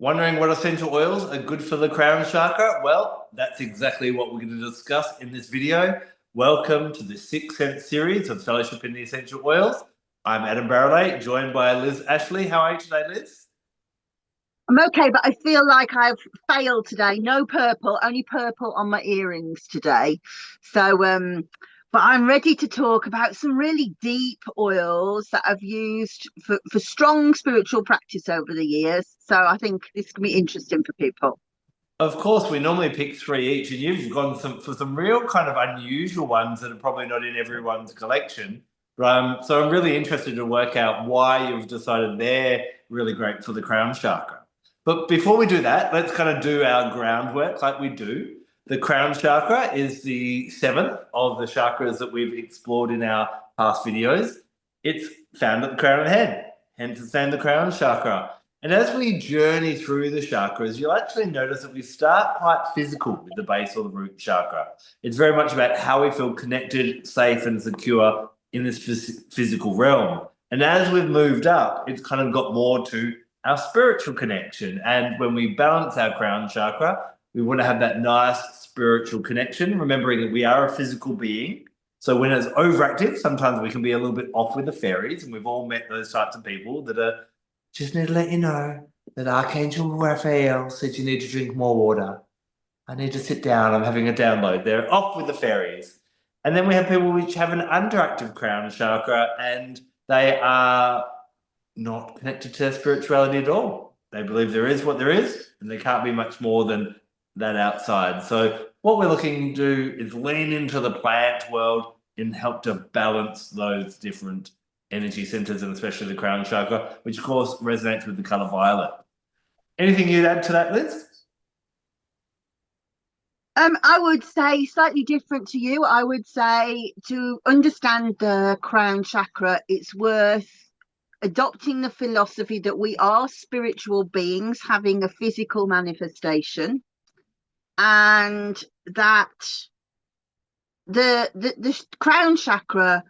Wondering what essential oils are good for the crown chakra? Well, that's exactly what we're going to discuss in this video. Welcome to the 6th Sense series of Fellowship in the Essential Oils. I'm Adam Barralet, joined by Liz Ashley. How are you today, Liz? I'm okay, but I feel like I've failed today. No purple, only purple on my earrings today. But I'm ready to talk about some really deep oils that I've used for strong spiritual practice over the years. So I think this can be interesting for people. Of course, we normally pick 3 each, and you've gone for some real kind of unusual ones that are probably not in everyone's collection. So I'm really interested to work out why you've decided they're really great for the crown chakra. But before we do that, let's kind of do our groundwork like we do. The crown chakra is the 7th of the chakras that we've explored in our past videos. It's found at the crown of the head, hence it's named the crown chakra. And as we journey through the chakras, you'll actually notice that we start quite physical with the base or the root chakra. It's very much about how we feel connected, safe, and secure in this physical realm. And as we've moved up, it's kind of got more to our spiritual connection. And when we balance our crown chakra, we want to have that nice spiritual connection, remembering that we are a physical being. So when it's overactive, sometimes we can be a little bit off with the fairies, and we've all met those types of people that are just need to let you know that Archangel Raphael said you need to drink more water. I need to sit down. I'm having a download. They're off with the fairies. And then we have people which have an underactive crown chakra and they are not connected to their spirituality at all. They believe there is what there is and there can't be much more than that outside. So what we're looking to do is lean into the plant world and help to balance those different energy centers, and especially the crown chakra, which of course resonates with the color violet. Anything you'd add to that, Liz? I would say slightly different to you. I would say to understand the crown chakra, it's worth adopting the philosophy that we are spiritual beings having a physical manifestation, and that the crown chakra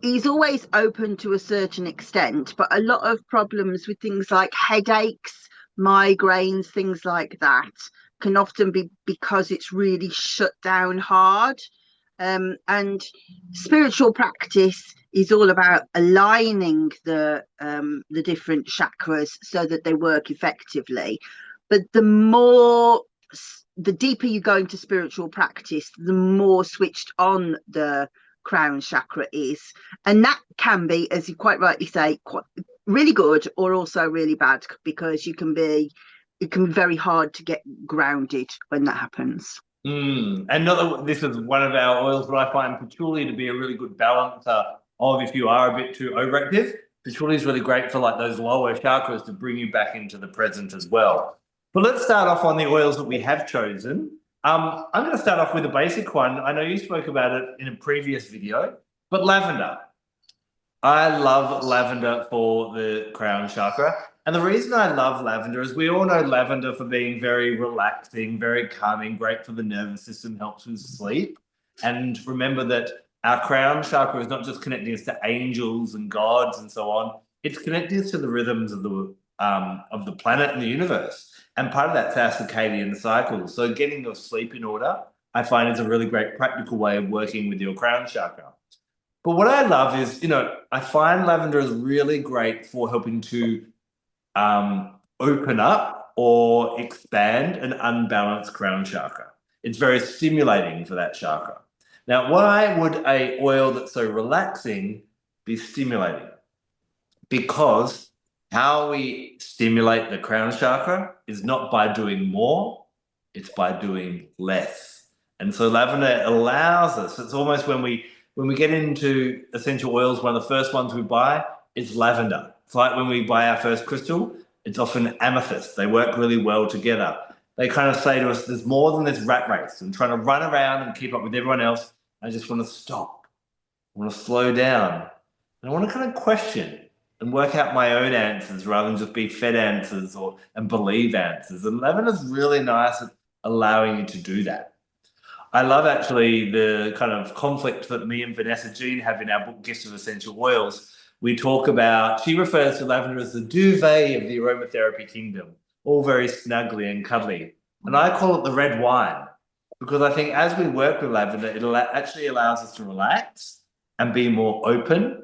is always open to a certain extent, but a lot of problems with things like headaches, migraines, things like that can often be because it's really shut down hard. And spiritual practice is all about aligning the different chakras so that they work effectively. But the deeper you go into spiritual practice, the more switched on the crown chakra is, and that can be, as you quite rightly say, quite really good or also really bad, because it can be very hard to get grounded when that happens. And not that this is one of our oils, but I find patchouli to be a really good balancer of if you are a bit too overactive. Patchouli is really great for like those lower chakras to bring you back into the present as well. But let's start off on the oils that we have chosen. I'm going to start off with a basic one. I know you spoke about it in a previous video, but lavender. I love lavender for the crown chakra. And the reason I love lavender is we all know lavender for being very relaxing, very calming, great for the nervous system, helps with sleep. And remember that our crown chakra is not just connecting us to angels and gods and so on. It's connecting us to the rhythms of the planet and the universe. And part of that's our circadian cycle. So getting your sleep in order, I find, is a really great practical way of working with your crown chakra. But what I love is, I find lavender is really great for helping to open up or expand an unbalanced crown chakra. It's very stimulating for that chakra. Now, why would an oil that's so relaxing be stimulating? Because how we stimulate the crown chakra is not by doing more, it's by doing less. And so lavender allows us, it's almost when we get into essential oils, one of the first ones we buy is lavender. It's like when we buy our first crystal, it's often amethyst. They work really well together. They kind of say to us, there's more than this rat race and trying to run around and keep up with everyone else. I just want to stop. I want to slow down. And I want to kind of question and work out my own answers rather than just be fed answers and believe answers. And lavender's really nice at allowing you to do that. I love actually the kind of conflict that me and Vanessa Jean have in our book, Gifts of Essential Oils. We talk about, she refers to lavender as the duvet of the aromatherapy kingdom. all very snuggly and cuddly. And I call it the red wine because I think as we work with lavender, actually allows us to relax and be more open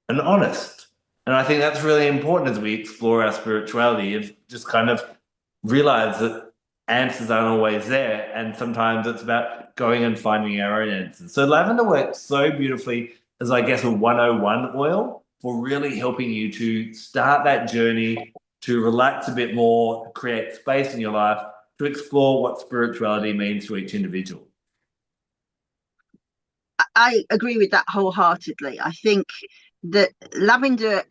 and honest. And I think that's really important as we explore our spirituality, of just kind of realize that answers aren't always there. And sometimes it's about going and finding our own answers. So lavender works so beautifully as, I guess, a 101 oil for really helping you to start that journey, to relax a bit more, create space in your life, to explore what spirituality means to each individual. I agree with that wholeheartedly. I think that lavender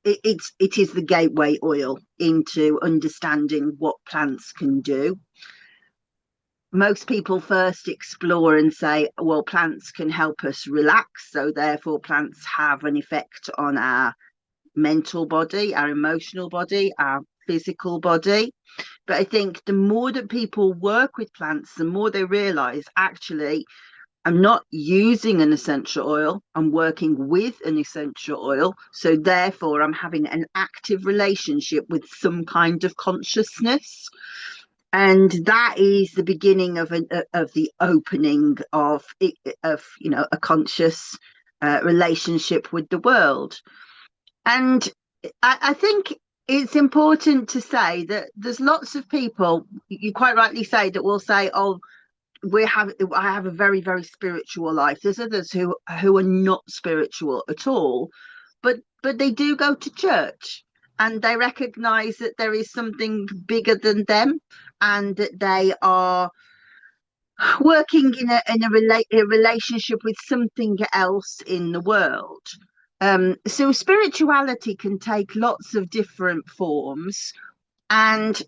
it is the gateway oil into understanding what plants can do. Most people first explore and say, well, plants can help us relax, so therefore plants have an effect on our mental body, our emotional body, our physical body. But I think the more that people work with plants, the more they realize, actually, I'm not using an essential oil, I'm working with an essential oil. So therefore, I'm having an active relationship with some kind of consciousness. And that is the beginning of the opening of a conscious relationship with the world. And I think it's important to say that there's lots of people, you quite rightly say, that will say, oh, I have a very, very spiritual life. There's others who are not spiritual at all, but they do go to church and they recognize that there is something bigger than them, and that they are working in a relationship with something else in the world. So spirituality can take lots of different forms, and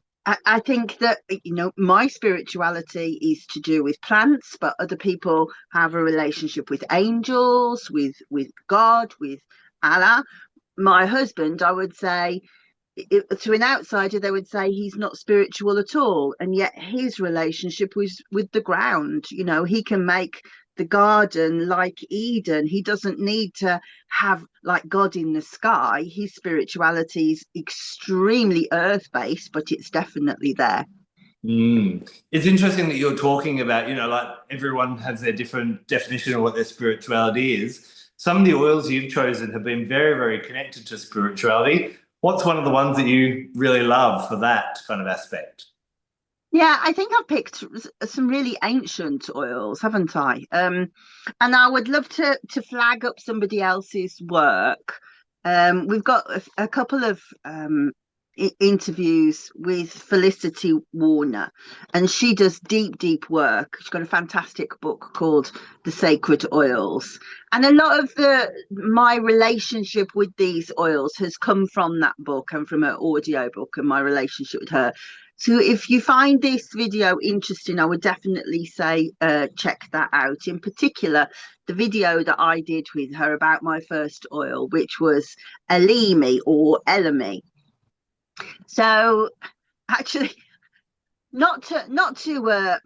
I think that, my spirituality is to do with plants, but other people have a relationship with angels, with God, with Allah. My husband, I would say, to an outsider, they would say he's not spiritual at all, and yet his relationship was with the ground. He can make the garden like Eden. He doesn't need to have like God in the sky. His spirituality is extremely earth-based, but it's definitely there. It's interesting that you're talking about, like everyone has their different definition of what their spirituality is. Some of the oils you've chosen have been very, very connected to spirituality. What's one of the ones that you really love for that kind of aspect? Yeah, I think I've picked some really ancient oils, haven't I? And I would love to flag up somebody else's work. We've got a couple of interviews with Felicity Warner, and she does deep work. She's got a fantastic book called The Sacred Oils, and a lot of my relationship with these oils has come from that book and from her audio book and my relationship with her. So if you find this video interesting, I would definitely say check that out. In particular, the video that I did with her about my first oil, which was Elemi or Elemi. So actually, not to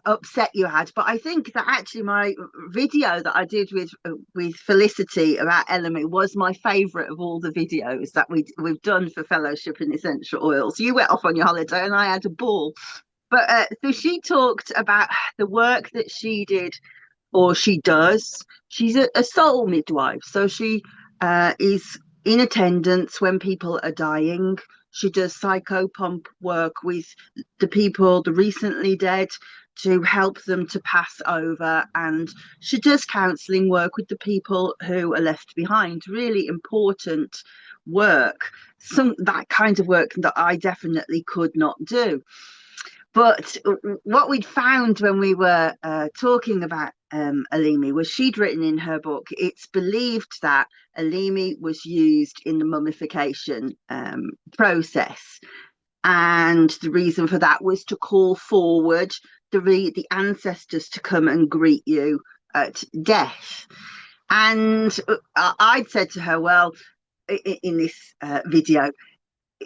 upset you, had, but I think that actually my video that I did with Felicity about Elemi was my favourite of all the videos that we've done for Fellowship in Essential Oils. You went off on your holiday and I had a ball. But so she talked about the work that she did, or she does. She's a soul midwife, so she is in attendance when people are dying. She does psychopomp work with the people, the recently dead, to help them to pass over. And she does counselling work with the people who are left behind. Really important work. That kind of work that I definitely could not do. But what we'd found when we were talking about Elemi was she'd written in her book, it's believed that Elemi was used in the mummification process. And the reason for that was to call forward the ancestors to come and greet you at death. And I'd said to her, well, in this video,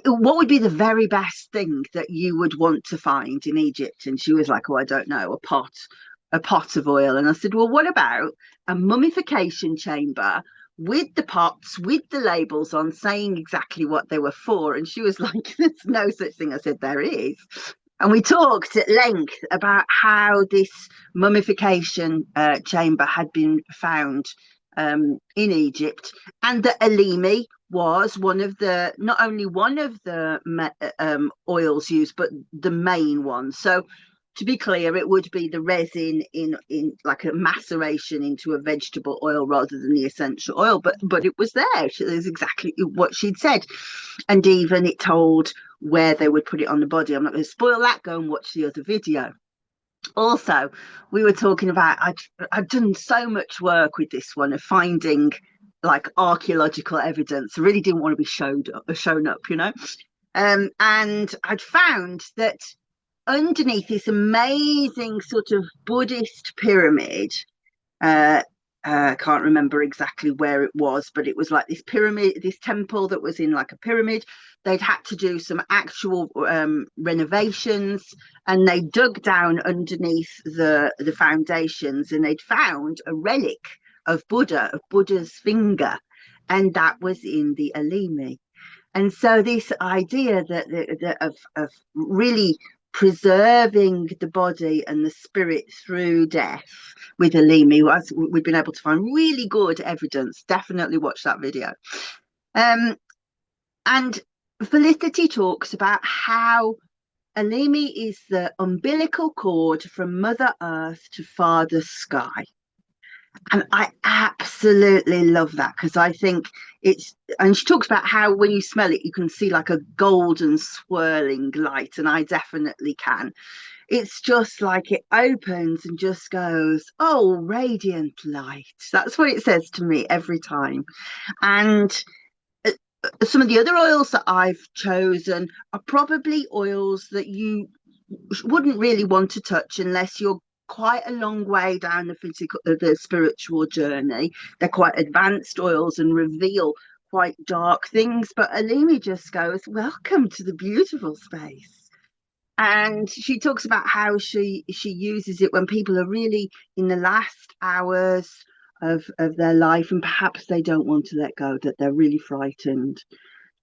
what would be the very best thing that you would want to find in Egypt? And she was like, oh, I don't know, a pot of oil. And I said, well, what about a mummification chamber with the pots, with the labels on, saying exactly what they were for. And she was like, there's no such thing. I said, there is. And we talked at length about how this mummification chamber had been found in Egypt, and that Elemi was one of the, not only one of the oils used, but the main one. So to be clear, it would be the resin in like a maceration into a vegetable oil rather than the essential oil. But it was there. It was exactly what she'd said, and even it told where they would put it on the body. I'm not going to spoil that. Go and watch the other video. Also, we were talking about I'd done so much work with this one of finding like archaeological evidence. I really didn't want to be shown up, you know. And I'd found that underneath this amazing sort of Buddhist pyramid, I can't remember exactly where it was, but it was like this pyramid, this temple that was in like a pyramid. They'd had to do some actual renovations, and they dug down underneath the foundations, and they'd found a relic of Buddha's finger, and that was in the Elemi. And so this idea of really preserving the body and the spirit through death with Elemi, as we've been able to find really good evidence. Definitely watch that video. And Felicity talks about how Elemi is the umbilical cord from Mother Earth to Father Sky. And I absolutely love that, because I think it's, and she talks about how when you smell it, you can see like a golden swirling light, and I definitely can. It's just like it opens and just goes, oh, radiant light. That's what it says to me every time. And some of the other oils that I've chosen are probably oils that you wouldn't really want to touch unless you're quite a long way down the spiritual journey. They're quite advanced oils and reveal quite dark things, but Elemi just goes, welcome to the beautiful space. And she talks about how she uses it when people are really in the last hours of their life, and perhaps they don't want to let go, that they're really frightened,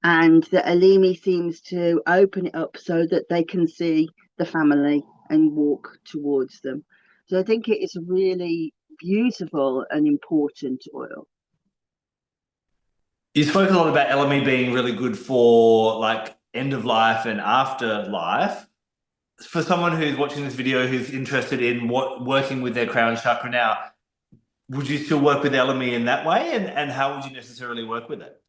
and the Elemi seems to open it up so that they can see the family and walk towards them. So I think it is a really beautiful and important oil. You spoke a lot about Elemi being really good for like end of life and afterlife. For someone who's watching this video who's interested in working with their crown chakra now, would you still work with Elemi in that way? And how would you necessarily work with it?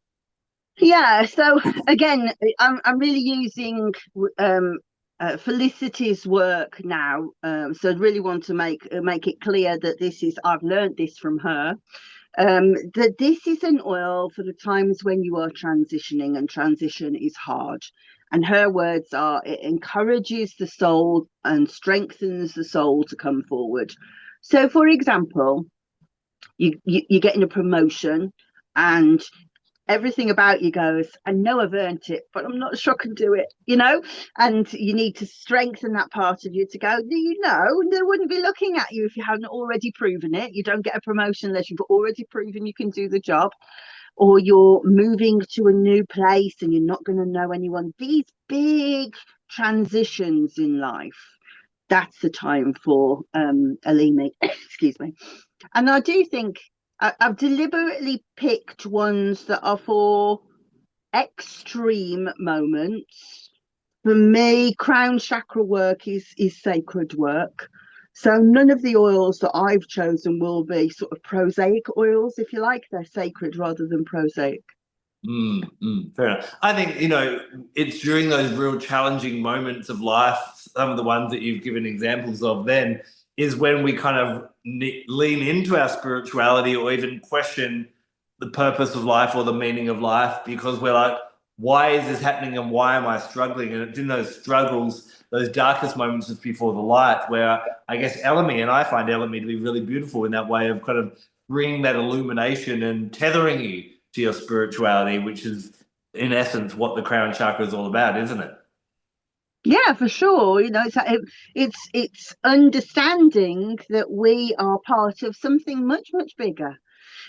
Yeah, so again, I'm really using Felicity's work now. So I really want to make it clear that this is, I've learned this from her. That this is an oil for the times when you are transitioning, and transition is hard. And her words are, it encourages the soul and strengthens the soul to come forward. So, for example, you're getting a promotion, and everything about you goes, I know I've earned it, but I'm not sure I can do it, you know? And you need to strengthen that part of you to go, do you know, they wouldn't be looking at you if you hadn't already proven it. You don't get a promotion unless you've already proven you can do the job. Or you're moving to a new place and you're not going to know anyone. These big transitions in life, that's the time for Elemi, excuse me. And I do think I've deliberately picked ones that are for extreme moments. For me, crown chakra work is sacred work. So none of the oils that I've chosen will be sort of prosaic oils, if you like. They're sacred rather than prosaic. Fair enough. I think, it's during those real challenging moments of life, some of the ones that you've given examples of then, is when we kind of lean into our spirituality or even question the purpose of life or the meaning of life, because we're like, why is this happening and why am I struggling? And it's in those struggles, those darkest moments just before the light, where I guess Elemi, and I find Elemi to be really beautiful in that way of kind of bringing that illumination and tethering you to your spirituality, which is in essence what the crown chakra is all about, isn't it? Yeah, for sure. It's understanding that we are part of something much, much bigger.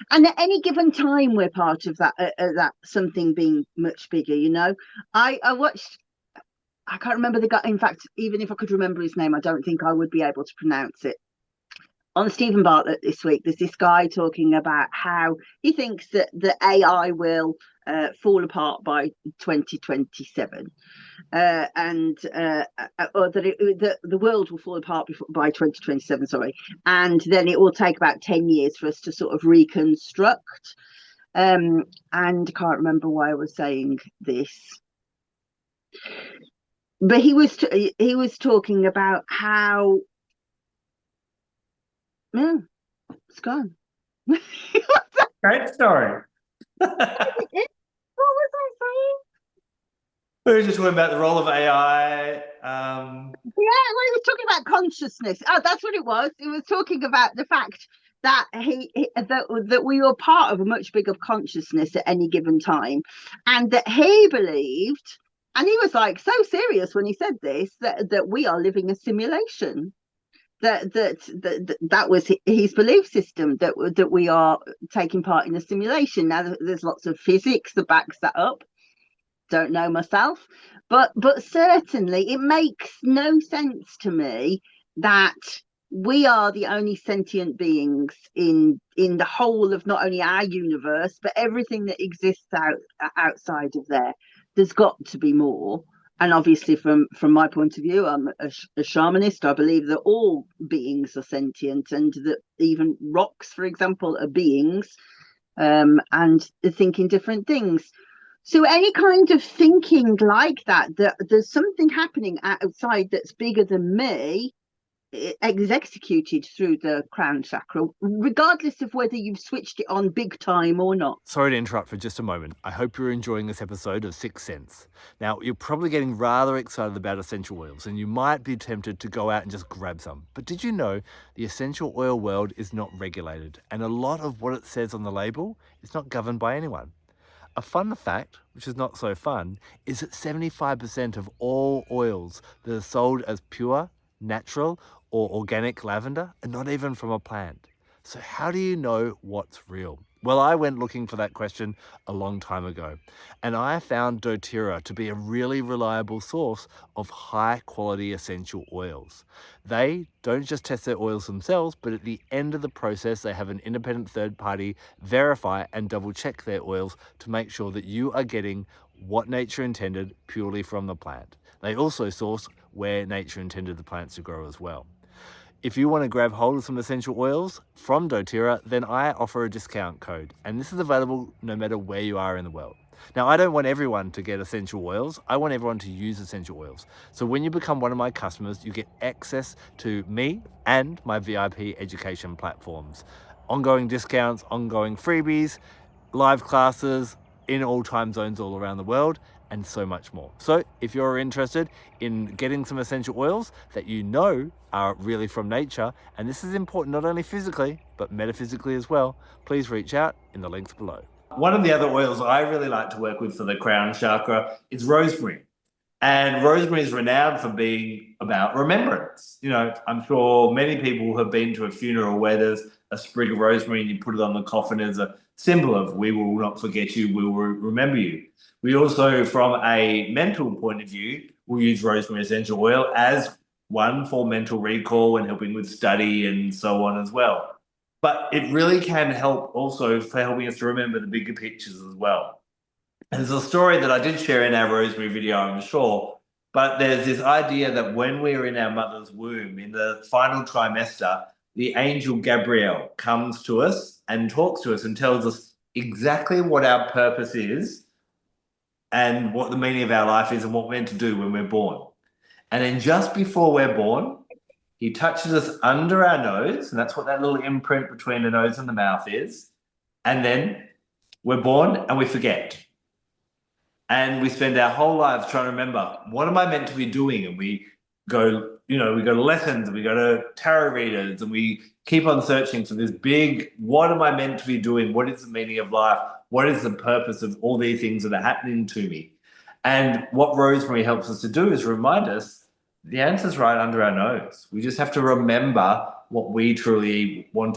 And at any given time, we're part of that something being much bigger. I watched. I can't remember the guy. In fact, even if I could remember his name, I don't think I would be able to pronounce it. On Stephen Bartlett this week, there's this guy talking about how he thinks that the AI will fall apart by 2027, or that the world will fall apart by 2027. Sorry, and then it will take about 10 years for us to sort of reconstruct. And I can't remember why I was saying this, but he was talking about how. Yeah, it's gone. Great story. What was I saying? We were just talking about the role of AI. Yeah, well, he was talking about consciousness. Oh, that's what it was. He was talking about the fact that that we were part of a much bigger consciousness at any given time, and that he believed, and he was like so serious when he said this, that we are living a simulation. That was his belief system, that we are taking part in a simulation. Now there's lots of physics that backs that up. Don't know myself, but certainly it makes no sense to me that we are the only sentient beings in the whole of not only our universe but everything that exists outside of there. There's got to be more. And obviously, from my point of view, I'm a shamanist. I believe that all beings are sentient, and that even rocks, for example, are beings, and thinking different things. So any kind of thinking like that there's something happening outside that's bigger than me, is executed through the crown chakra, regardless of whether you've switched it on big time or not. Sorry to interrupt for just a moment. I hope you're enjoying this episode of Sixth Sense. Now, you're probably getting rather excited about essential oils, and you might be tempted to go out and just grab some. But did you know the essential oil world is not regulated, and a lot of what it says on the label is not governed by anyone? A fun fact, which is not so fun, is that 75% of all oils that are sold as pure, natural, or organic lavender are not even from a plant. So how do you know what's real? Well, I went looking for that question a long time ago, and I found doTERRA to be a really reliable source of high quality essential oils. They don't just test their oils themselves, but at the end of the process, they have an independent third party verify and double check their oils to make sure that you are getting what nature intended purely from the plant. They also source where nature intended the plants to grow as well. If you want to grab hold of some essential oils from doTERRA, then I offer a discount code, and this is available no matter where you are in the world. Now, I don't want everyone to get essential oils. I want everyone to use essential oils. So when you become one of my customers, you get access to me and my VIP education platforms, ongoing discounts, ongoing freebies, live classes in all time zones all around the world, and so much more. So if you're interested in getting some essential oils that you know are really from nature, and this is important not only physically, but metaphysically as well, please reach out in the links below. One of the other oils I really like to work with for the crown chakra is rosemary. And rosemary is renowned for being about remembrance. I'm sure many people have been to a funeral where there's a sprig of rosemary and you put it on the coffin as a symbol of we will not forget you, we will remember you. We also, from a mental point of view, will use rosemary essential oil as one for mental recall and helping with study and so on as well. But it really can help also for helping us to remember the bigger pictures as well. And there's a story that I did share in our rosemary video, I'm sure, but there's this idea that when we're in our mother's womb, in the final trimester, the angel Gabriel comes to us and talks to us and tells us exactly what our purpose is and what the meaning of our life is and what we're meant to do when we're born. And then just before we're born, he touches us under our nose, and that's what that little imprint between the nose and the mouth is. And then we're born and we forget. And we spend our whole lives trying to remember, what am I meant to be doing? And we go, we go to lessons, and we go to tarot readers, and we keep on searching for this big, what am I meant to be doing? What is the meaning of life? What is the purpose of all these things that are happening to me? And what rosemary helps us to do is remind us the answer's right under our nose. We just have to remember what we truly want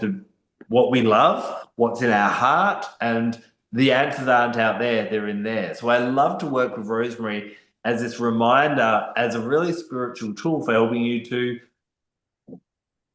what we love, what's in our heart, and the answers aren't out there, they're in there. So I love to work with rosemary as this reminder, as a really spiritual tool for helping you to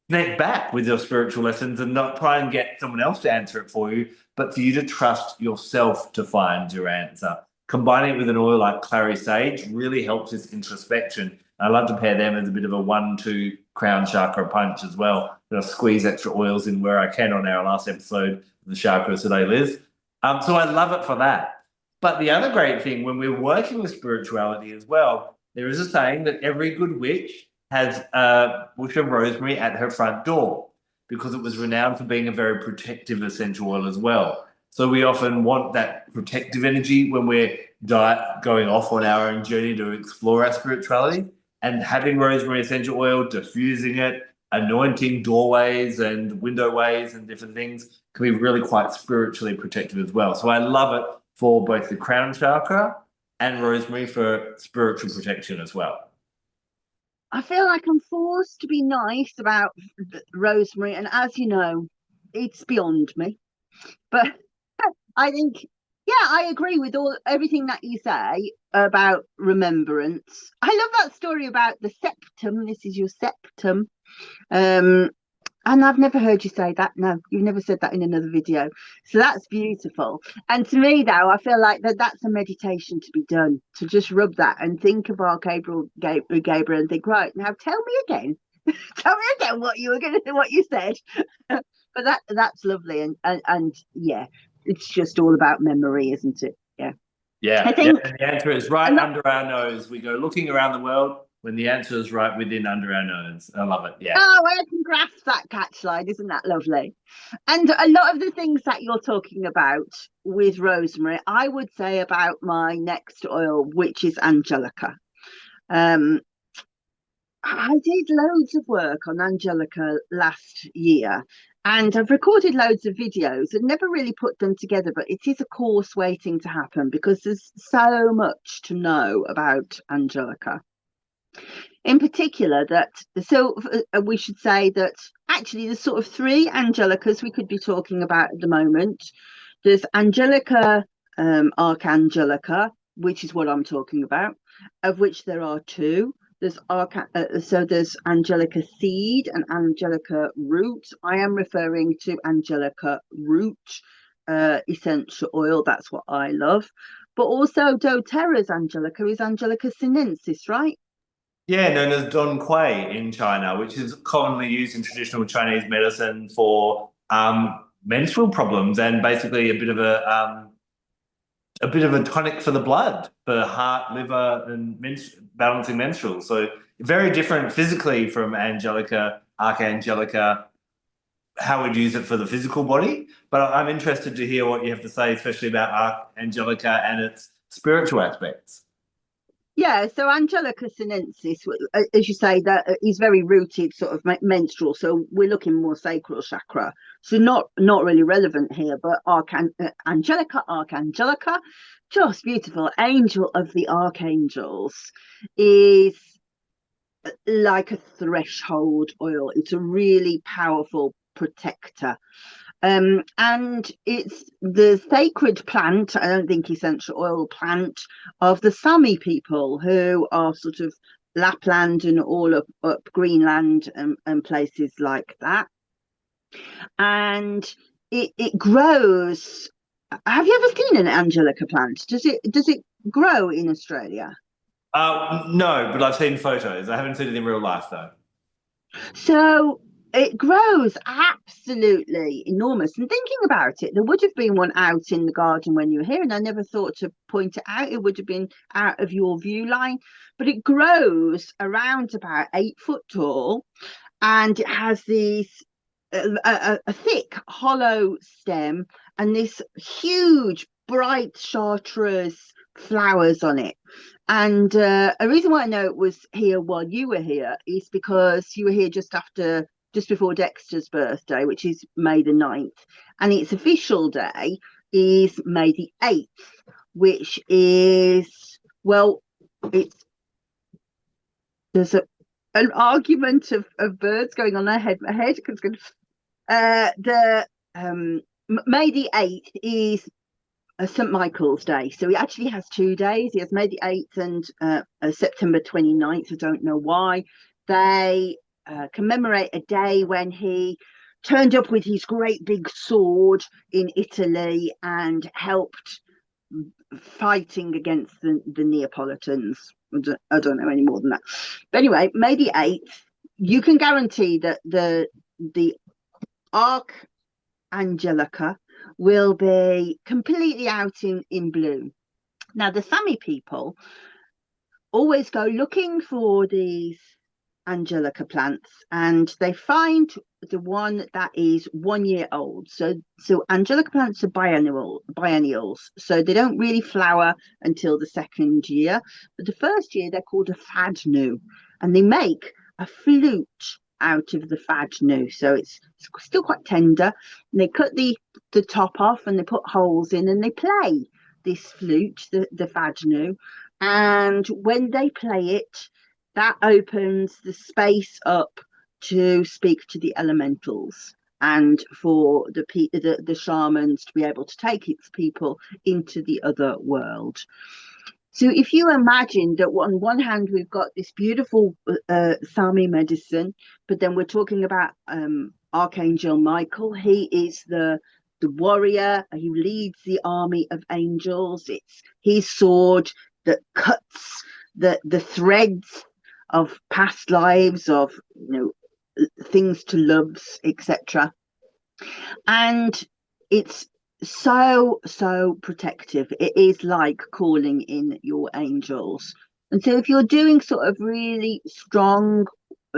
connect back with your spiritual lessons and not try and get someone else to answer it for you, but for you to trust yourself to find your answer. Combining it with an oil like clary sage really helps this introspection. I love to pair them as a bit of a 1-2 crown chakra punch as well. I'll squeeze extra oils in where I can on our last episode of the chakras today, Liz. So I love it for that. But the other great thing when we're working with spirituality as well, there is a saying that every good witch has a bush of rosemary at her front door because it was renowned for being a very protective essential oil as well. So we often want that protective energy when we're going off on our own journey to explore our spirituality, and having rosemary essential oil, diffusing it, anointing doorways and window ways and different things can be really quite spiritually protective as well. So I love it for both the crown chakra and rosemary for spiritual protection as well. I feel like I'm forced to be nice about rosemary, and as you know, it's beyond me. But I think, yeah, I agree with everything that you say about remembrance. I love that story about the septum. This is your septum. And I've never heard you say that. No, you've never said that in another video. So that's beautiful. And to me, though, I feel like that's a meditation to be done, to just rub that and think of Gabriel and think, right, now tell me again. Tell me again what you said. But that's lovely. And yeah, it's just all about memory, isn't it? Yeah. Yeah. I think and the answer is right under our nose. We go looking around the world when the answer is right within under our nose. I love it. Yeah. Oh, I can grasp that catchline. Isn't that lovely? And a lot of the things that you're talking about with rosemary, I would say about my next oil, which is Angelica. I did loads of work on Angelica last year, and I've recorded loads of videos and never really put them together, but it is a course waiting to happen because there's so much to know about Angelica. In particular, we should say that actually there's sort of 3 Angelicas we could be talking about at the moment. There's Angelica, Archangelica, which is what I'm talking about, of which there are 2. There's there's Angelica seed and Angelica root. I am referring to Angelica root essential oil. That's what I love. But also doTERRA's Angelica is Angelica sinensis, right? Yeah, known as Don Quai in China, which is commonly used in traditional Chinese medicine for menstrual problems and basically a bit of a tonic for the blood, for heart, liver, and balancing menstrual. So very different physically from Angelica, Archangelica, how we'd use it for the physical body. But I'm interested to hear what you have to say, especially about Archangelica and its spiritual aspects. Yeah, so Angelica sinensis, as you say, that is very rooted sort of menstrual. So we're looking more sacral chakra. So not really relevant here, but Angelica, Archangelica, just beautiful. Angel of the archangels is like a threshold oil. It's a really powerful protector. And it's the sacred plant, I don't think essential oil plant, of the Sami people, who are sort of Lapland and all up Greenland and places like that. And it grows. Have you ever seen an Angelica plant? Does it grow in Australia? No, but I've seen photos. I haven't seen it in real life though. So it grows absolutely enormous. And thinking about it, there would have been one out in the garden when you were here, and I never thought to point it out. It would have been out of your view line, but it grows around about 8 foot tall, and it has these a thick hollow stem and this huge bright chartreuse flowers on it. And a reason why I know it was here while you were here is because you were here just before Dexter's birthday, which is May the 9th, and its official day is May the 8th, which is, well, there's an argument of birds going on ahead because the May the 8th is St. Michael's Day. So he actually has 2 days. He has May the 8th and September 29th. I don't know why. They commemorate a day when he turned up with his great big sword in Italy and helped fighting against the Neapolitans. I don't know any more than that. But anyway, May the 8th, you can guarantee that the Angelica will be completely out in bloom. Now, the Sami people always go looking for these Angelica plants, and they find the one that is 1 year old. So Angelica plants are biennials, so they don't really flower until the 2nd year. But the 1st year they're called a fadnu, and they make a flute out of the fadnu, so it's still quite tender. And they cut the top off and they put holes in and they play this flute, the fadnu, and when they play it, that opens the space up to speak to the elementals and for the shamans to be able to take its people into the other world. So if you imagine that on one hand we've got this beautiful Sami medicine, but then we're talking about Archangel Michael. He is the warrior. He leads the army of angels. It's his sword that cuts the threads of past lives, of things to loves, etc. And it's so protective. It is like calling in your angels. And so if you're doing sort of really strong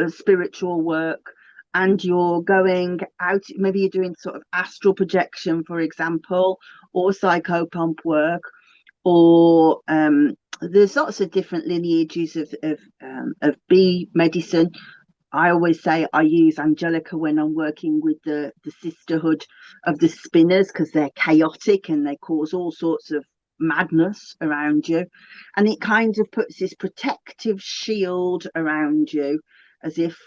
spiritual work and you're going out, maybe you're doing sort of astral projection, for example, or psychopomp work, or there's lots of different lineages of bee medicine. I always say I use Angelica when I'm working with the sisterhood of the spinners, because they're chaotic and they cause all sorts of madness around you. And it kind of puts this protective shield around you, as if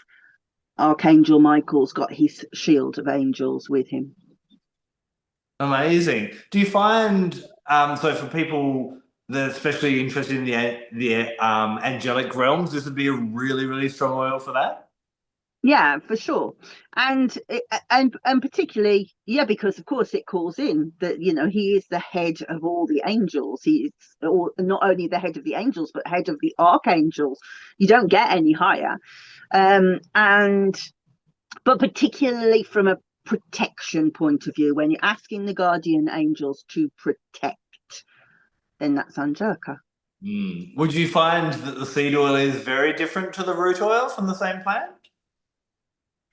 Archangel Michael's got his shield of angels with him. Amazing. Do you find, so for people that are especially interested in the angelic realms, this would be a really, really strong oil for that? Yeah, for sure. And particularly, yeah, because of course it calls in that, he is the head of all the angels. He's not only the head of the angels, but head of the archangels. You don't get any higher. But particularly from a protection point of view, when you're asking the guardian angels to protect, then that's Angelica. Would you find that the seed oil is very different to the root oil from the same plant?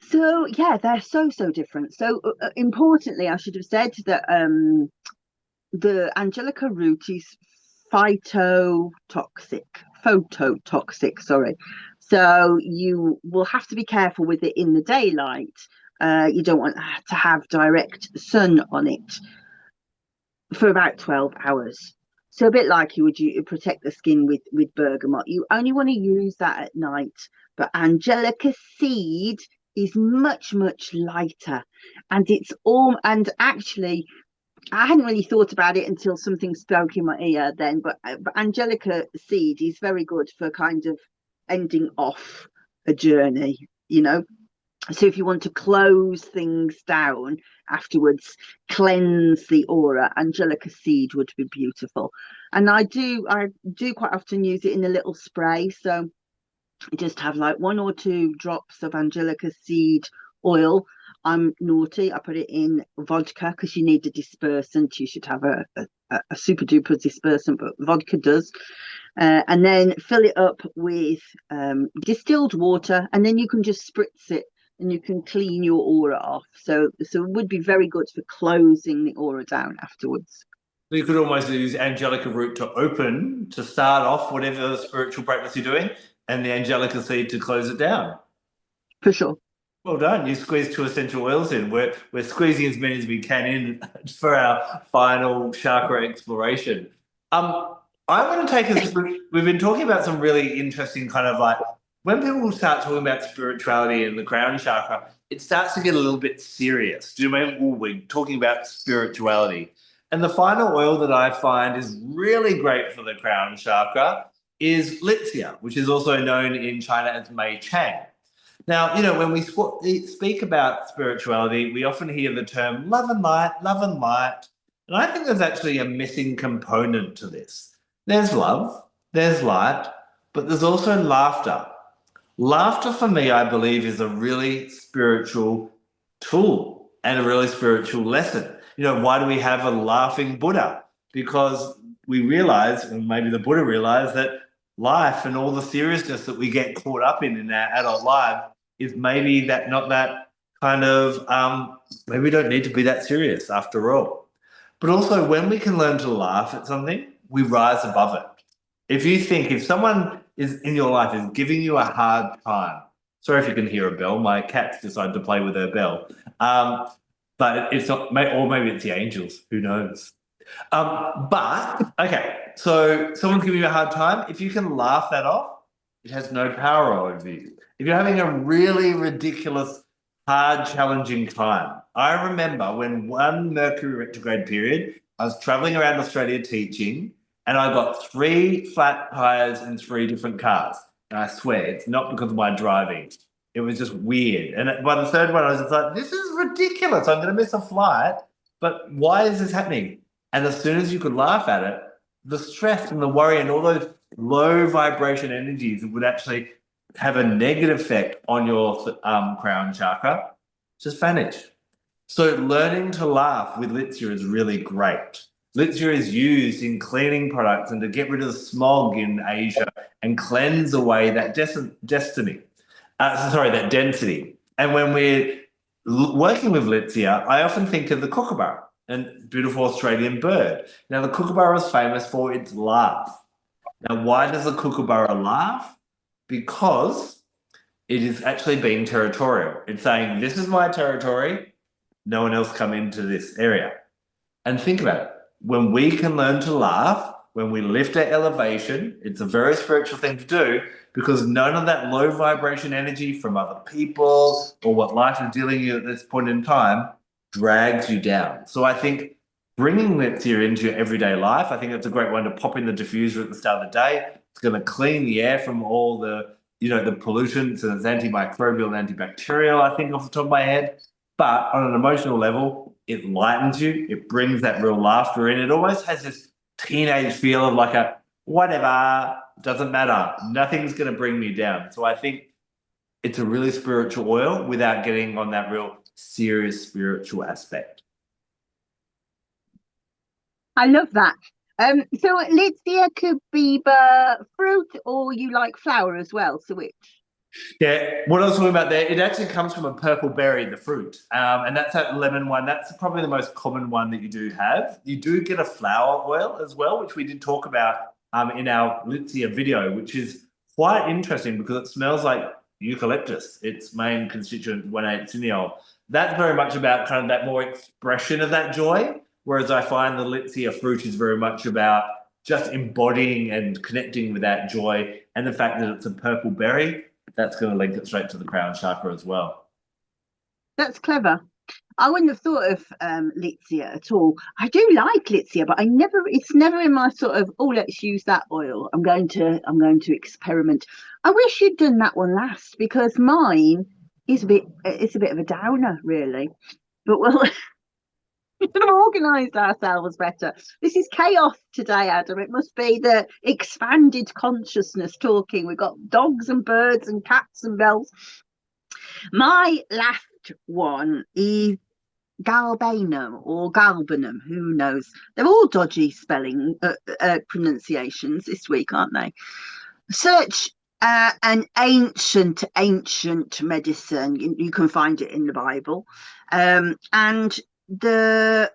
So yeah, they're so different. So importantly, I should have said that the Angelica root is phototoxic. Sorry. So you will have to be careful with it in the daylight. You don't want to have direct sun on it for about 12 hours. So a bit like you protect the skin with bergamot. You only want to use that at night. But Angelica seed is much lighter, and and actually I hadn't really thought about it until something spoke in my ear then, but Angelica seed is very good for kind of ending off a journey, so if you want to close things down afterwards, cleanse the aura, Angelica seed would be beautiful. And I do quite often use it in a little spray, so just have like 1 or 2 drops of Angelica seed oil. I'm naughty, I put it in vodka because you need a dispersant. You should have a super duper dispersant, but vodka does. And then fill it up with distilled water, and then you can just spritz it and you can clean your aura off. So it would be very good for closing the aura down afterwards. So you could almost use Angelica root to start off whatever spiritual practice you're doing, and the Angelica seed to close it down. For sure. Well done. You squeezed 2 essential oils in. We're squeezing as many as we can in for our final chakra exploration. I want to take us. We've been talking about some really interesting kind of like when people start talking about spirituality and the crown chakra, it starts to get a little bit serious. Do you know what I mean? Ooh, we're talking about spirituality. And the final oil that I find is really great for the crown chakra is Litsea, which is also known in China as Mei Chang. Now, when we speak about spirituality, we often hear the term love and light, love and light. And I think there's actually a missing component to this. There's love, there's light, but there's also laughter. Laughter for me, I believe, is a really spiritual tool and a really spiritual lesson. Why do we have a laughing Buddha? Because we realize, and maybe the Buddha realized, that life and all the seriousness that we get caught up in our adult life is maybe that not that kind of, maybe we don't need to be that serious after all. But also when we can learn to laugh at something, we rise above it. If someone is in your life is giving you a hard time, sorry if you can hear a bell, my cat's decided to play with her bell. But it's not, or maybe it's the angels, who knows? But, okay, so someone's giving you a hard time. If you can laugh that off, it has no power over you. If you're having a really ridiculous, hard, challenging time, I remember when one Mercury retrograde period, I was traveling around Australia teaching, and I got 3 flat tires in 3 different cars. And I swear, it's not because of my driving. It was just weird. And by the third one, I was just like, this is ridiculous. I'm going to miss a flight. But why is this happening? And as soon as you could laugh at it, the stress and the worry and all those low vibration energies would actually have a negative effect on your crown chakra just vanish. So learning to laugh with Litsea is really great. Litsea is used in cleaning products and to get rid of the smog in Asia and cleanse away that density. And when we're working with Litsea, I often think of the kookaburra, a beautiful Australian bird. Now, the kookaburra is famous for its laugh. Now, why does the kookaburra laugh? Because it is actually being territorial. It's saying, this is my territory, no one else come into this area. And think about it. When we can learn to laugh, when we lift our elevation, it's a very spiritual thing to do because none of that low vibration energy from other people or what life is dealing with you at this point in time drags you down. So I think bringing Litsea into your everyday life, I think it's a great one to pop in the diffuser at the start of the day. It's going to clean the air from all the, the pollutants, and it's antimicrobial and antibacterial, I think, off the top of my head. But on an emotional level, it lightens you. It brings that real laughter in. It almost has this teenage feel of like a whatever, doesn't matter. Nothing's going to bring me down. So I think it's a really spiritual oil without getting on that real serious spiritual aspect. I love that. So Litsea could be the fruit, or you like flower as well. So which? Yeah, what I was talking about there, it actually comes from a purple berry, the fruit. And that's that lemon one. That's probably the most common one that you do have. You do get a flower oil as well, which we did talk about in our Litsea video, which is quite interesting because it smells like eucalyptus, its main constituent 1,8-cineol. That's very much about kind of that more expression of that joy, whereas I find the Litsea fruit is very much about just embodying and connecting with that joy, and the fact that it's a purple berry, that's going to link it straight to the crown chakra as well. That's clever. I wouldn't have thought of Litsea at all. I do like Litsea, but it's never in my sort of, oh, let's use that oil. I'm going to experiment. I wish you'd done that one last, because mine is it's a bit of a downer, really. But well, we should have organised ourselves better. This is chaos today, Adam. It must be the expanded consciousness talking. We've got dogs and birds and cats and bells. My last one is Galbanum or Galbanum. Who knows? They're all dodgy spelling pronunciations this week, aren't they? Search an ancient medicine. You can find it in the Bible, and the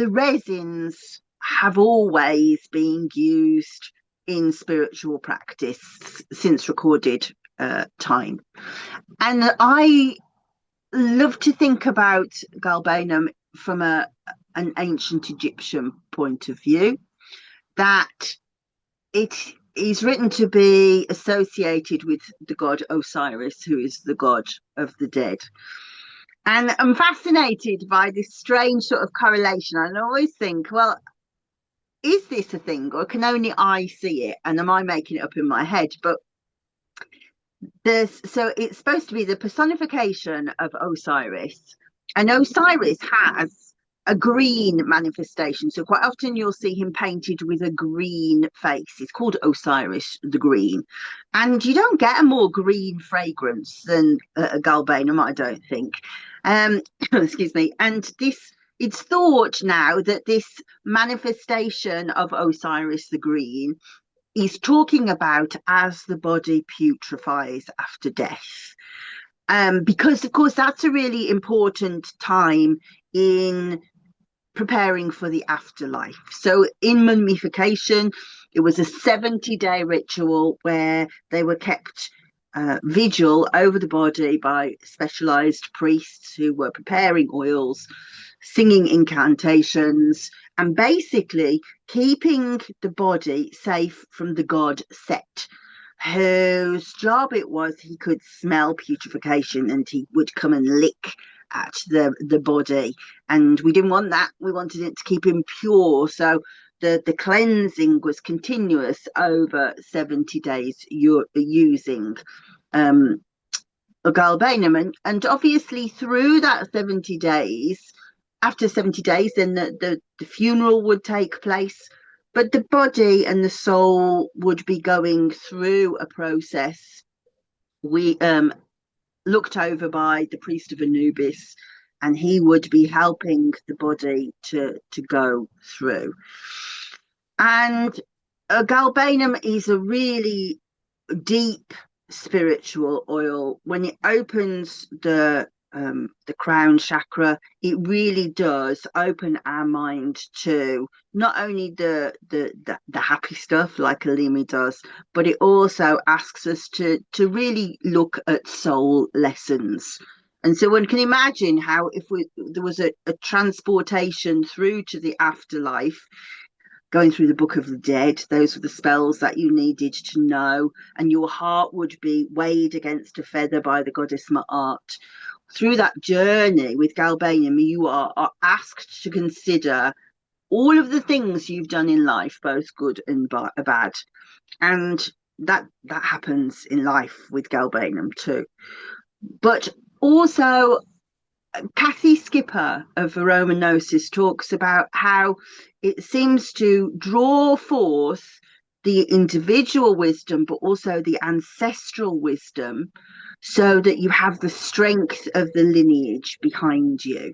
resins have always been used in spiritual practice since recorded time, and I love to think about Galbanum from an ancient Egyptian point of view, that it is written to be associated with the god Osiris, who is the god of the dead. And I'm fascinated by this strange sort of correlation. And I always think, well, is this a thing, or can only I see it? And am I making it up in my head? But so it's supposed to be the personification of Osiris, and Osiris has a green manifestation. So quite often you'll see him painted with a green face. It's called Osiris the Green, and you don't get a more green fragrance than a Galbanum, I don't think. Excuse me. And it's thought now that this manifestation of Osiris the Green is talking about as the body putrefies after death. Because, of course, that's a really important time in preparing for the afterlife. So in mummification, it was a 70-day ritual where they were kept vigil over the body by specialized priests who were preparing oils, singing incantations, and basically keeping the body safe from the god Set, whose job it was he could smell putrefaction and he would come and lick at the body. And we didn't want that. We wanted it to keep him pure. So the cleansing was continuous over 70 days using a Galbanum. And obviously through that 70 days, after 70 days, then the funeral would take place. But the body and the soul would be going through a process. We looked over by the priest of Anubis, and he would be helping the body to go through. And a Galbanum is a really deep spiritual oil. When it opens the crown chakra, it really does open our mind to not only the happy stuff like Elemi does, but it also asks us to really look at soul lessons. And so one can imagine how if there was a transportation through to the afterlife, going through the Book of the Dead, those were the spells that you needed to know, and your heart would be weighed against a feather by the goddess Ma'at. Through that journey with Galbanum, you are asked to consider all of the things you've done in life, both good and bad. And that happens in life with Galbanum too. But also, Kathy Skipper of Aromagnosis talks about how it seems to draw forth the individual wisdom, but also the ancestral wisdom, so that you have the strength of the lineage behind you.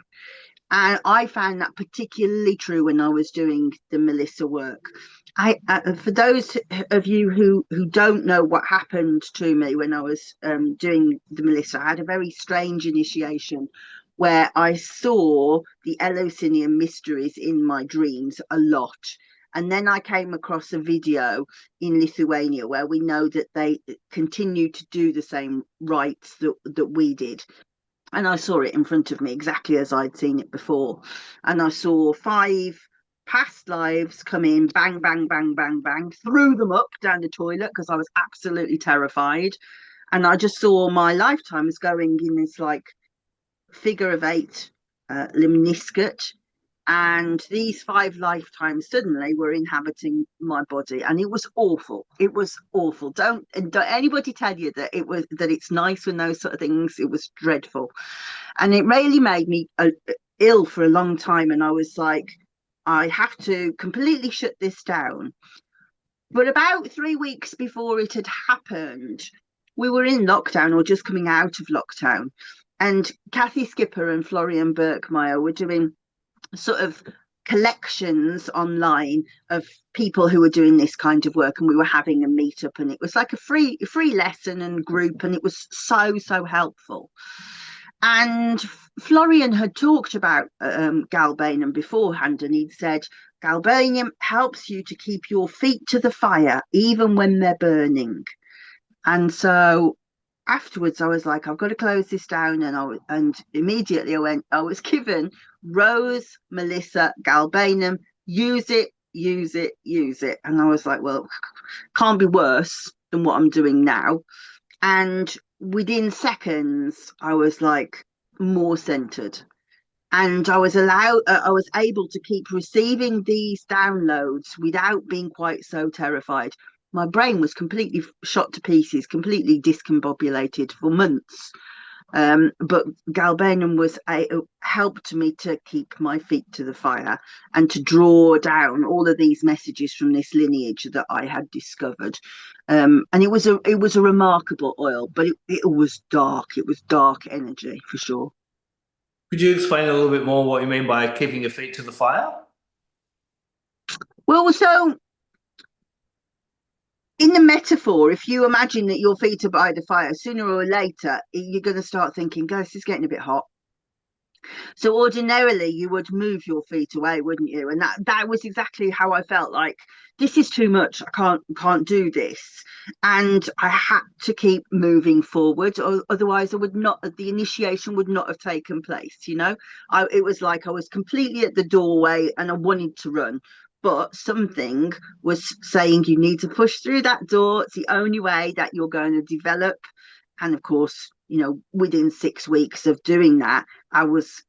And I found that particularly true when I was doing the Melissa work. For those of you who don't know what happened to me when I was doing the Melissa, I had a very strange initiation where I saw the Eleusinian mysteries in my dreams a lot. And then I came across a video in Lithuania where we know that they continue to do the same rites that we did. And I saw it in front of me exactly as I'd seen it before. And I saw 5 past lives come in, bang, bang, bang, bang, bang, threw them up down the toilet because I was absolutely terrified. And I just saw my lifetimes going in this like figure of 8 lemniscate, and these 5 lifetimes suddenly were inhabiting my body, and it was awful. It was awful. Don't anybody tell you that it's nice when those sort of things. It was dreadful, and it really made me ill for a long time. And I was like, I have to completely shut this down. But about 3 weeks before it had happened, we were in lockdown or just coming out of lockdown. And Kathy Skipper and Florian Birkmeyer were doing sort of collections online of people who were doing this kind of work, and we were having a meetup, and it was like a free lesson and group, and it was so helpful. And Florian had talked about Galbanum beforehand, and he'd said Galbanum helps you to keep your feet to the fire even when they're burning. And so afterwards I was like, I've got to close this down, and immediately I was given Rose Melissa Galbanum, use it. And I was like, well, can't be worse than what I'm doing now. And within seconds I was like more centered. And I was able to keep receiving these downloads without being quite so terrified. My brain was completely shot to pieces, completely discombobulated for months. But Galbanum helped me to keep my feet to the fire and to draw down all of these messages from this lineage that I had discovered. And it was a remarkable oil, but it was dark. It was dark energy for sure. Could you explain a little bit more what you mean by keeping your feet to the fire? Well, so in the metaphor, if you imagine that your feet are by the fire, sooner or later, you're going to start thinking, "Guys, this is getting a bit hot." So ordinarily you would move your feet away, wouldn't you? And that was exactly how I felt. Like, this is too much. I can't do this. And I had to keep moving forward, or otherwise the initiation would not have taken place. It was like I was completely at the doorway and I wanted to run, but something was saying, you need to push through that door. It's the only way that you're going to develop. And of course, within 6 weeks of doing that, I was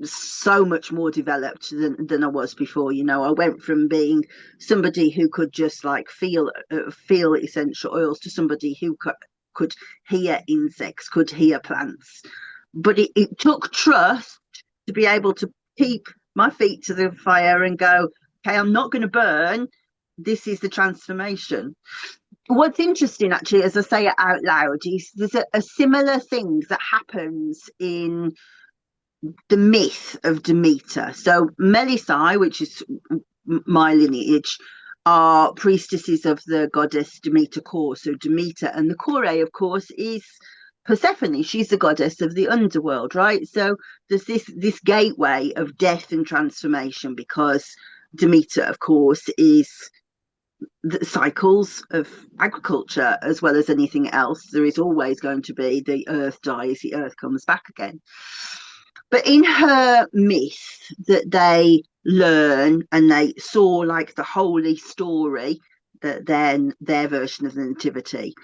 so much more developed than I was before. I went from being somebody who could just like feel essential oils to somebody who could hear insects, could hear plants. But it took trust to be able to keep my feet to the fire and go, okay, I'm not going to burn. This is the transformation. What's interesting, actually, as I say it out loud, is there's a similar thing that happens in the myth of Demeter. So Melisai, which is my lineage, are priestesses of the goddess Demeter Kore. So Demeter, and the Kore, of course, is Persephone. She's the goddess of the underworld, right? So there's this gateway of death and transformation, because Demeter, of course, is the cycles of agriculture as well as anything else. There is always going to be the earth dies, the earth comes back again. But in her myth that they learn, and they saw like the holy story, that then their version of the nativity,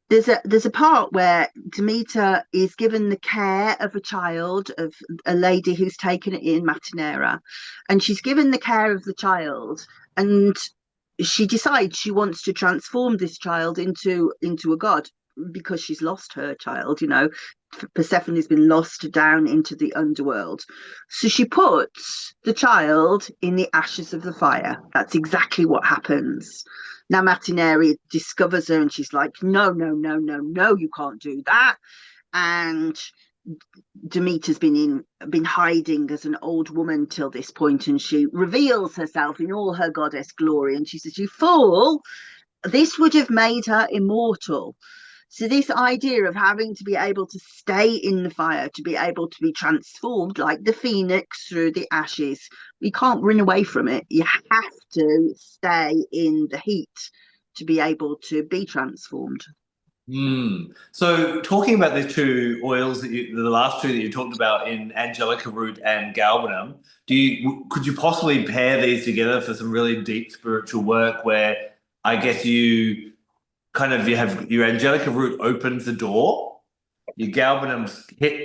there's a part where Demeter is given the care of a child, of a lady who's taken it in Matinera, and she's given the care of the child, and she decides she wants to transform this child into a god, because she's lost her child. Persephone has been lost down into the underworld. So she puts the child in the ashes of the fire. That's exactly what happens. Now Matinera discovers her and she's like, no, you can't do that. And Demeter's been hiding as an old woman till this point, and she reveals herself in all her goddess glory, and she says, "You fool, this would have made her immortal." So this idea of having to be able to stay in the fire, to be able to be transformed like the phoenix through the ashes, you can't run away from it. You have to stay in the heat to be able to be transformed. So talking about the two oils the last two that you talked about in Angelica root and Galbanum, could you possibly pair these together for some really deep spiritual work, where I guess you have your Angelica root opens the door, your Galbanum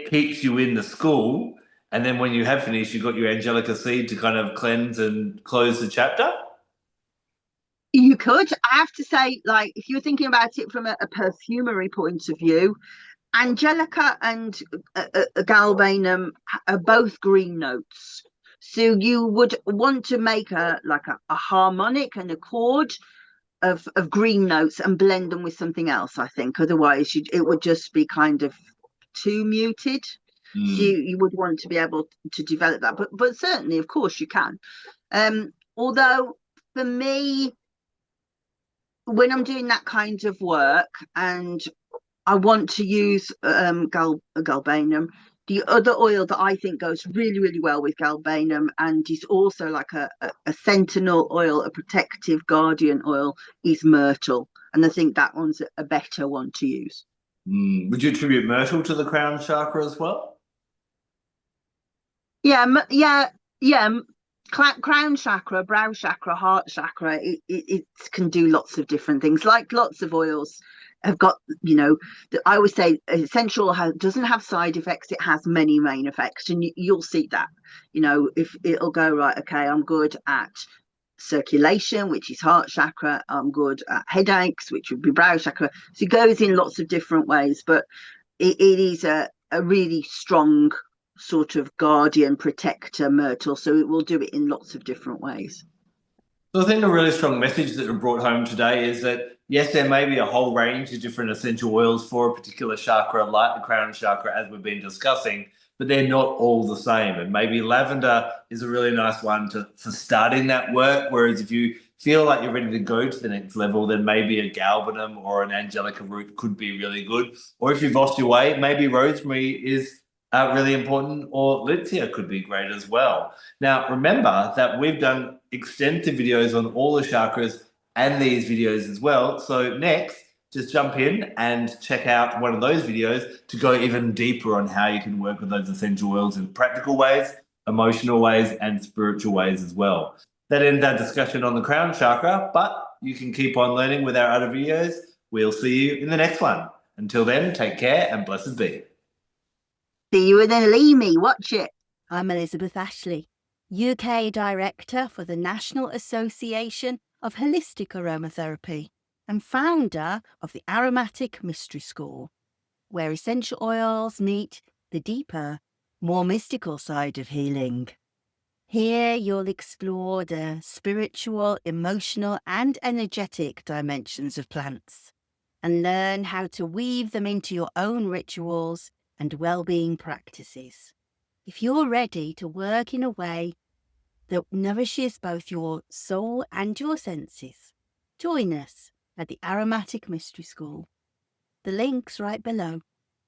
keeps you in the school, and then when you have finished, you've got your Angelica seed to kind of cleanse and close the chapter? You could. I have to say, like, if you're thinking about it from a perfumery point of view, Angelica and Galbanum are both green notes. So you would want to make a harmonic and a chord of green notes and blend them with something else, I think. Otherwise, it would just be kind of too muted. So you would want to be able to develop that. But certainly, of course, you can. Although, for me, when I'm doing that kind of work and I want to use Galbanum, the other oil that I think goes really, really well with Galbanum, and is also like a sentinel oil, a protective guardian oil, is Myrtle. And I think that one's a better one to use. Would you attribute Myrtle to the crown chakra as well? Yeah. Crown chakra, brow chakra, heart chakra, it can do lots of different things, like lots of oils. have got, I always say essential oil doesn't have side effects, it has many main effects, and you'll see that. If it'll go, right, okay, I'm good at circulation, which is heart chakra, I'm good at headaches, which would be brow chakra. So it goes in lots of different ways, but it is a really strong sort of guardian protector, Myrtle, so it will do it in lots of different ways. So I think a really strong message that we brought home today is that, yes, there may be a whole range of different essential oils for a particular chakra, like the crown chakra, as we've been discussing, but they're not all the same. And maybe lavender is a really nice one for starting that work, whereas if you feel like you're ready to go to the next level, then maybe a galbanum or an Angelica root could be really good. Or if you've lost your way, maybe rosemary is really important, or Litsea could be great as well. Now, remember that we've done extensive videos on all the chakras and these videos as well. So next, just jump in and check out one of those videos to go even deeper on how you can work with those essential oils in practical ways, emotional ways, and spiritual ways as well. That ends our discussion on the crown chakra, but you can keep on learning with our other videos. We'll see you in the next one. Until then, take care and blessed be. See you in Elemi. Watch it. I'm Elizabeth Ashley, UK Director for the National Association of Holistic Aromatherapy and founder of the Aromatic Mystery School, where essential oils meet the deeper, more mystical side of healing. Here you'll explore the spiritual, emotional and energetic dimensions of plants and learn how to weave them into your own rituals and well-being practices. If you're ready to work in a way that nourishes both your soul and your senses, join us at the Aromatic Mystery School. The link's right below.